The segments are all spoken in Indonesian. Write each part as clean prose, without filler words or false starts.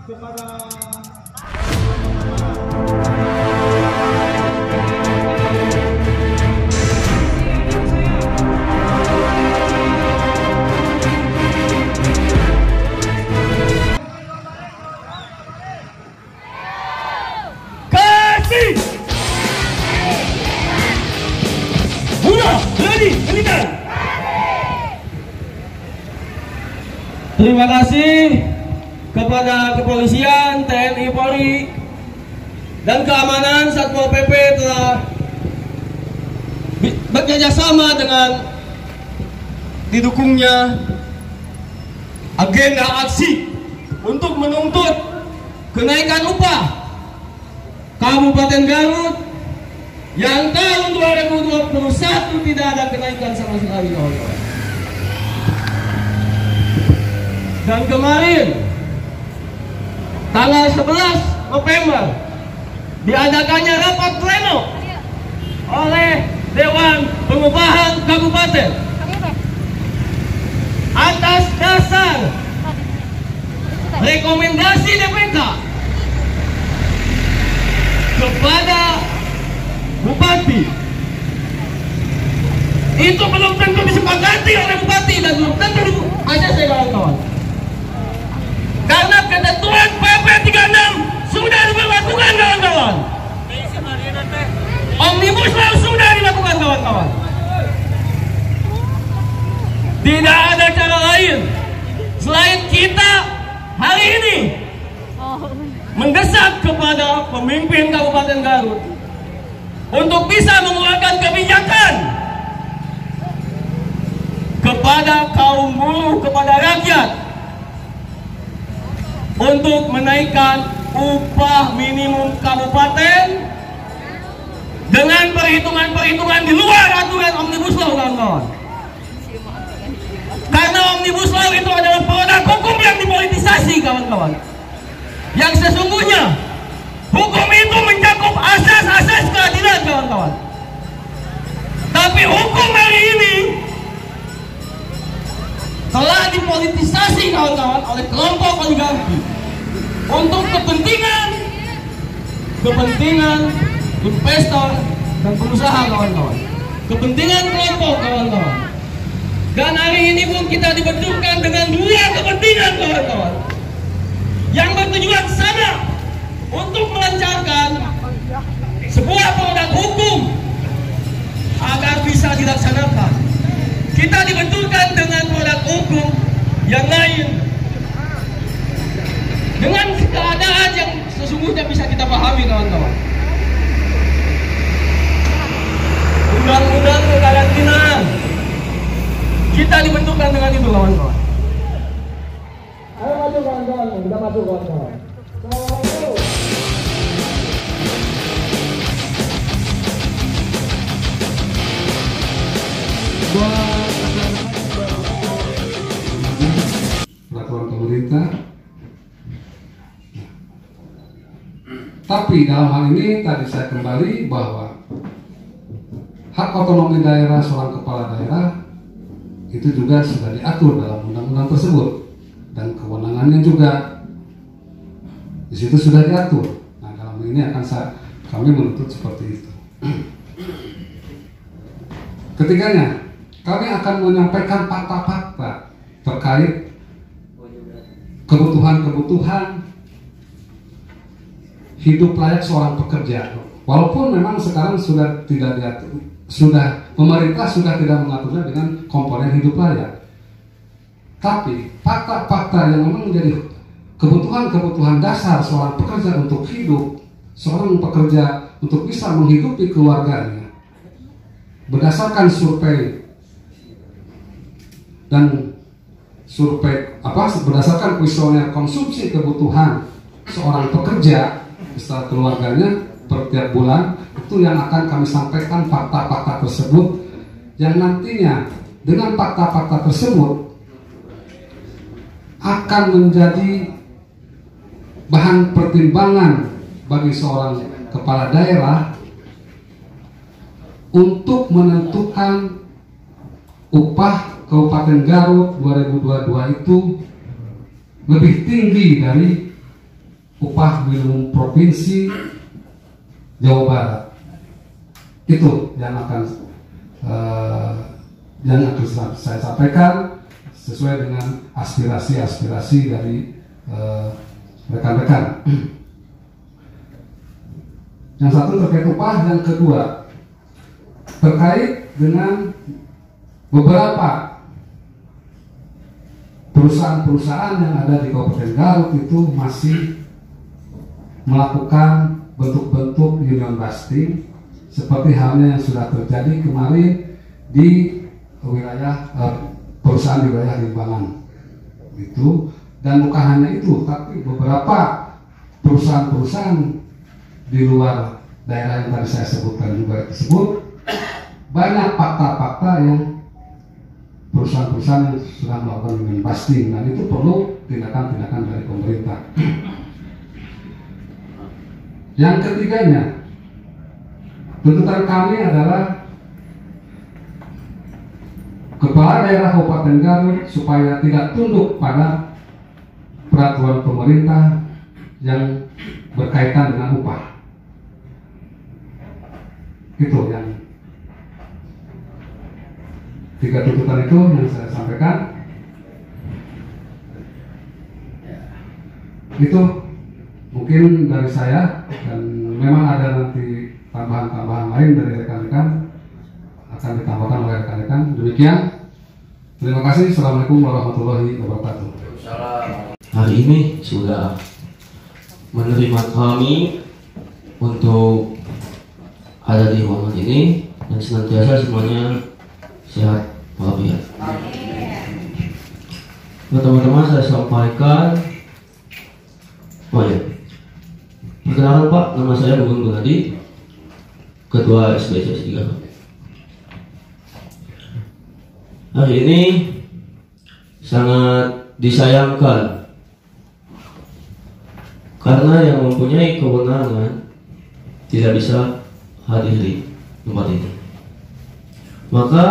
kepada terima kasih kepada kepolisian, TNI Polri, dan keamanan Satpol PP telah bekerjasama dengan didukungnya agenda aksi untuk menuntut kenaikan upah Kabupaten Garut yang tahun 2021 tidak ada kenaikan sama sekali, kawan-kawan. Dan kemarin tanggal 11 November diadakannya rapat pleno oleh Dewan Pengupahan Kabupaten atas dasar rekomendasi DPK kepada Bupati. Itu belum tentu disepakati oleh Bupati dan belum tentu aja saya kawan-kawan. Karena ketentuan PP 36 sudah diberlakukan, kawan-kawan. Omnibus Law sudah dilakukan, kawan-kawan. Tidak ada cara lain selain kita hari ini mendesak kepada pemimpin Kabupaten Garut untuk bisa mengeluarkan kebijakan kepada kaum buruh, kepada rakyat, untuk menaikkan upah minimum kabupaten dengan perhitungan-perhitungan di luar aturan Omnibus Law, kawan-kawan. Karena Omnibus Law itu adalah produk hukum yang dipolitisasi, kawan-kawan. Yang sesungguhnya hukum itu mencakup asas-asas keadilan, kawan-kawan. Tapi hukum hari ini telah dipolitisasi, kawan-kawan, oleh kelompok oligarki untuk kepentingan investor dan pengusaha, kawan-kawan. Kepentingan kelompok, kawan-kawan. Dan hari ini pun kita dibenturkan dengan dua kepentingan, kawan-kawan, yang bertujuan sama untuk melancarkan sebuah produk hukum agar bisa dilaksanakan. Kita dibenturkan dengan produk hukum yang lain, dengan keadaan yang sesungguhnya bisa kita pahami, kawan-kawan. Undang-undang kekarantinaan, kita dibenturkan dengan itu, kawan-kawan. Ayo maju, kawan-kawan, kita maju, kawan-kawan. Peraturan pemerintah. Tapi dalam hal ini tadi saya kembali bahwa hak otonomi daerah seorang kepala daerah itu juga sudah diatur dalam undang-undang tersebut dan kewenangannya juga di situ sudah diatur. Nah, dalam ini kami menuntut seperti itu. Ketiganya, kami akan menyampaikan fakta-fakta terkait kebutuhan-kebutuhan hidup layak seorang pekerja. Walaupun memang sekarang sudah tidak diatur, pemerintah sudah tidak mengaturnya dengan komponen hidup layak. Tapi fakta-fakta yang memang menjadi kebutuhan-kebutuhan dasar seorang pekerja untuk hidup, seorang pekerja untuk bisa menghidupi keluarganya, berdasarkan survei dan berdasarkan kuesioner konsumsi kebutuhan seorang pekerja beserta keluarganya per tiap bulan, itu yang akan kami sampaikan fakta-fakta tersebut, yang nantinya dengan fakta-fakta tersebut akan menjadi bahan pertimbangan bagi seorang kepala daerah untuk menentukan upah Kabupaten Garut 2022 itu lebih tinggi dari upah minimum provinsi Jawa Barat. Itu yang akan saya sampaikan sesuai dengan aspirasi dari rekan-rekan. Yang satu terkait upah, yang kedua terkait dengan beberapa perusahaan-perusahaan yang ada di Kabupaten Garut itu masih melakukan bentuk-bentuk union busting seperti halnya yang sudah terjadi kemarin di wilayah perusahaan di wilayah Limbangan itu. Dan bukan hanya itu, tapi beberapa perusahaan-perusahaan di luar daerah yang tadi saya sebutkan juga tersebut banyak fakta-fakta yang perusahaan-perusahaan yang sudah melakukan union busting, dan itu perlu tindakan-tindakan dari pemerintah. Yang ketiganya, tuntutan kami adalah kepala daerah Kabupaten Garut supaya tidak tunduk pada peraturan pemerintah yang berkaitan dengan upah. Itu yang tiga tuntutan itu yang saya sampaikan. Itu mungkin dari saya, dan memang ada nanti tambahan-tambahan lain dari rekan-rekan akan ditambahkan oleh rekan-rekan. Demikian, terima kasih. Assalamualaikum warahmatullahi wabarakatuh. Hari ini sudah menerima kami untuk ada di ruangan ini, dan senantiasa semuanya sehat walafiat. Teman-teman, saya sampaikan, perkenalkan Pak, nama saya Gugun Gunadi, Ketua SBSS 3. Hari ini sangat disayangkan karena yang mempunyai kewenangan tidak bisa hadir di tempat ini. Maka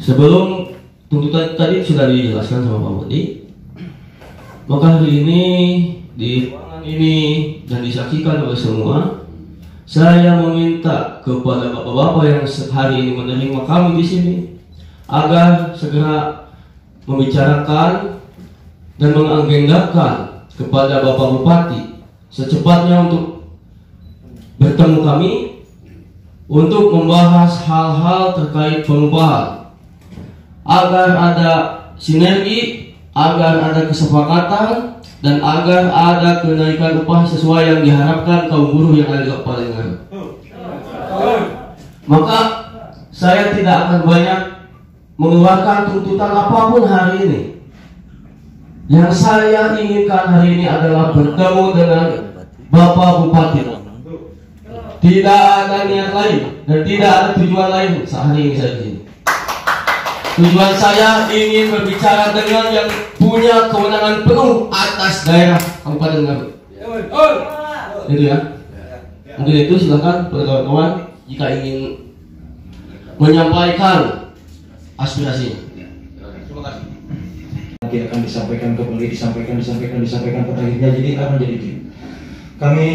sebelum tuntutan tadi sudah dijelaskan sama Pak Budi, maka hari ini di ruangan ini dan disaksikan oleh semua, saya meminta kepada bapak-bapak yang hari ini menerima kami di sini agar segera membicarakan dan mengagendakan kepada Bapak Bupati secepatnya untuk bertemu kami untuk membahas hal-hal terkait pengupahan, agar ada sinergi, agar ada kesepakatan, dan agar ada kenaikan upah sesuai yang diharapkan kaum buruh yang ada di Kabupaten Garut. Maka saya tidak akan banyak mengeluarkan tuntutan apapun hari ini. Yang saya inginkan hari ini adalah bertemu dengan Bapak Bupati. Tidak ada niat lain dan tidak ada tujuan lain saat ini saya di sini. Tujuan saya ingin berbicara dengan yang punya kewenangan penuh atas daerah Kabupaten Garut. Itu ya. Mungkin itu, silakan kawan-kawan jika ingin menyampaikan aspirasinya. Terima kasih. Nanti akan disampaikan kembali, disampaikan pada akhirnya jadi akan jadi tim. Kami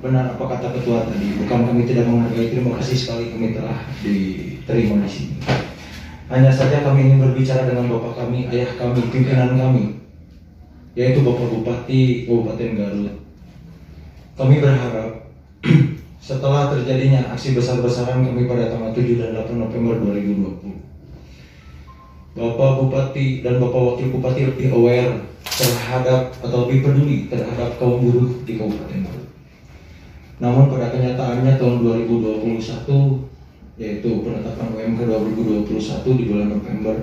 benar apa kata ketua tadi, bukan kami tidak menghargai, terima kasih sekali kami telah diterima di sini. Hanya saja kami ingin berbicara dengan bapak kami, ayah kami, pimpinan kami, yaitu Bapak Bupati Kabupaten Garut. Kami berharap setelah terjadinya aksi besar-besaran kami pada tanggal 7 dan 8 November 2020, Bapak Bupati dan Bapak Wakil Bupati lebih aware terhadap atau lebih peduli terhadap kaum buruh di Kabupaten Garut. Namun pada kenyataannya tahun 2021, yaitu penetapan UMK 2021 di bulan November,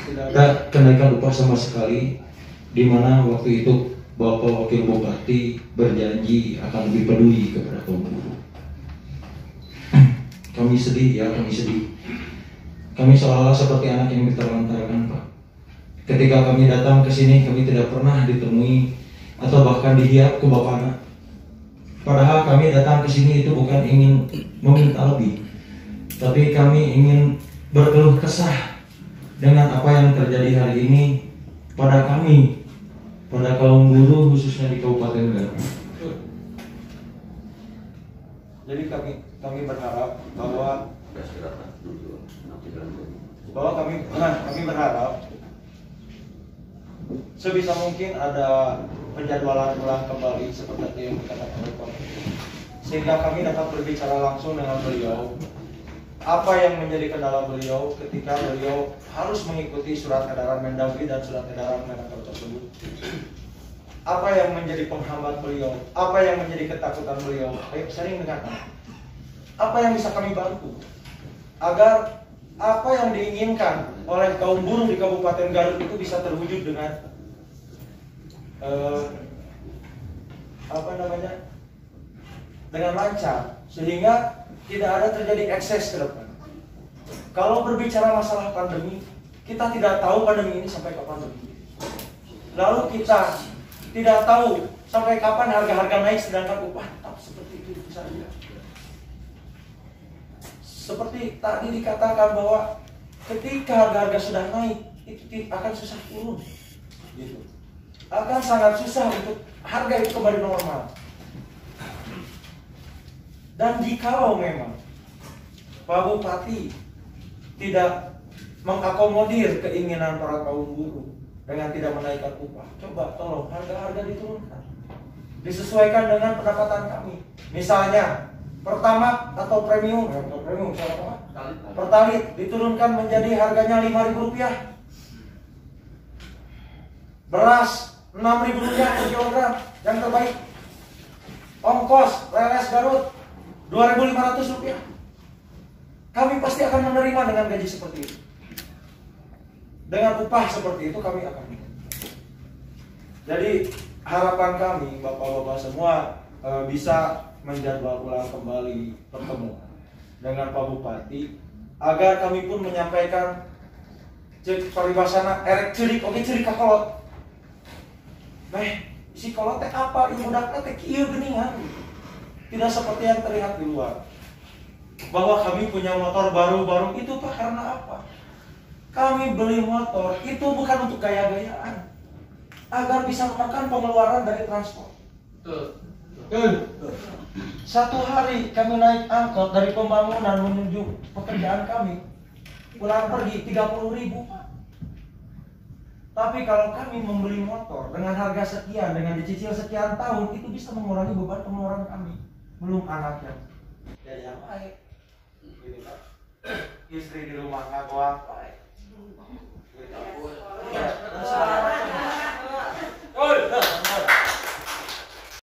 tidak ada kenaikan upah sama sekali, di mana waktu itu Bapak Wakil Bupati berjanji akan lebih peduli kepada kaum buruh. Kami sedih ya, kami sedih. Kami seolah-olah seperti anak yang diterlantarkan, Pak. Ketika kami datang ke sini, kami tidak pernah ditemui atau bahkan dihiap ke Bapakna. Padahal kami datang ke sini itu bukan ingin meminta lebih, tapi kami ingin berkeluh kesah dengan apa yang terjadi hari ini pada kami, pada kaum buruh khususnya di Kabupaten Garut. Jadi kami berharap bahwa kami berharap sebisa mungkin ada penjadwalan ulang kembali seperti yang dikatakan oleh Pak, sehingga kami dapat berbicara langsung dengan beliau apa yang menjadi kendala beliau ketika beliau harus mengikuti surat edaran Mendagri dan surat edaran Menaker tersebut. Apa yang menjadi penghambat beliau, apa yang menjadi ketakutan beliau, sering dengarkan. Apa yang bisa kami bantu agar apa yang diinginkan oleh kaum buruh di Kabupaten Garut itu bisa terwujud dengan dengan lancar, sehingga tidak ada terjadi ekses ke depan. Kalau berbicara masalah pandemi, kita tidak tahu pandemi ini sampai kapan berdiri. Lalu kita tidak tahu sampai kapan harga-harga naik sedangkan upah tetap seperti itu saja. Seperti tadi dikatakan bahwa ketika harga-harga sudah naik, itu akan susah turun, gitu. Akan sangat susah untuk harga itu kembali normal. Dan jikalau memang Pak Bupati tidak mengakomodir keinginan para kaum buruh dengan tidak menaikkan upah, coba tolong harga-harga diturunkan, disesuaikan dengan pendapatan kami. Misalnya Pertamax atau premium Pertalite diturunkan menjadi harganya Rp5.000. Beras Rp6.000 per kilogram yang terbaik. Ongkos leles Garut Rp2.500. Kami pasti akan menerima dengan gaji seperti itu. Dengan upah seperti itu kami akan menerima. Jadi harapan kami Bapak-bapak semua bisa menjadwal ulang kembali pertemuan dengan Pak Bupati agar kami pun menyampaikan paribasana erek cerik oke cerik kakolot. Si kolot teh apa? Ibu budakna teh kieu geuningan. Tidak seperti yang terlihat di luar. Bahwa kami punya motor baru-baru itu Pak karena apa? Kami beli motor itu bukan untuk gaya-gayaan, agar bisa menekan pengeluaran dari transport. Satu hari kami naik angkot dari pembangunan menuju pekerjaan kami, pulang pergi 30.000 Pak. Tapi kalau kami membeli motor dengan harga sekian, dengan dicicil sekian tahun, itu bisa mengurangi beban pengeluaran kami. Belum anaknya. Jadi yang baik. Gitu Pak. Istri di rumah nggak kuat.